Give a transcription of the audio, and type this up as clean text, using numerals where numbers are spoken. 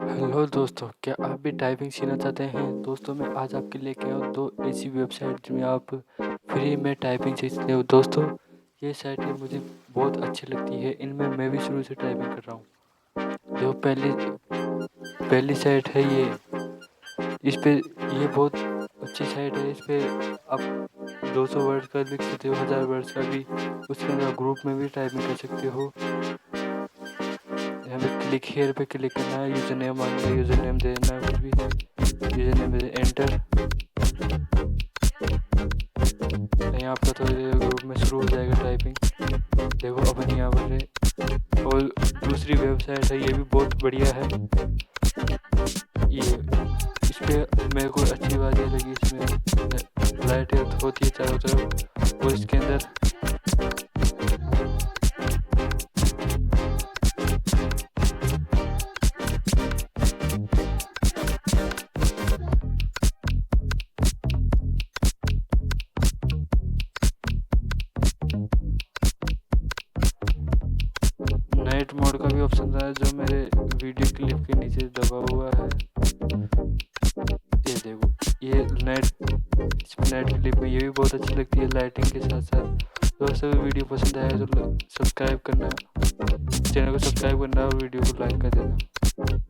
Hello दोस्तों, क्या आप भी टाइपिंग सीखना चाहते हैं? दोस्तों मैं आज आपके लिए लेके आया हूँ 2 ऐसी वेबसाइट जिनमें आप फ्री में टाइपिंग सीख सकते हो। दोस्तों ये साइटें मुझे बहुत अच्छी लगती है, इनमें मैं भी शुरू से टाइपिंग कर रहा हूँ। जो पहली साइट है इस पे ये बहुत अच्छी साइट है। इस पे आप 200 वर्ड्स का लिख सकते हो, 1000 वर्ड्स का भी। उसके अंदर ग्रुप में भी टाइपिंग कर सकते हो। यहाँ पे क्लिक हियर पे क्लिक करना है, यूज़र नेम मांगेगा, यूज़र नेम देना है, कुछ भी यूज़र नेम दे एंटर। यहाँ आपका थोड़ी देर ग्रुप में शुरू हो जाएगा टाइपिंग। देखो अपन यहाँ पर है। और दूसरी वेबसाइट है, ये भी बहुत बढ़िया है। ये इस पर मेरे को अच्छी बात ये लगी, इसमें लाइट होती है चारों तरफ। और इसके अंदर नाइट मोड का भी ऑप्शन था, जो मेरे वीडियो क्लिप के नीचे दबा हुआ है। ये देखो, ये नाइट क्लिप में ये भी बहुत अच्छी लगती है लाइटिंग के साथ साथ। दोस्तों वीडियो पसंद आया तो सब्सक्राइब करना, चैनल को सब्सक्राइब करना और वीडियो को लाइक कर देना।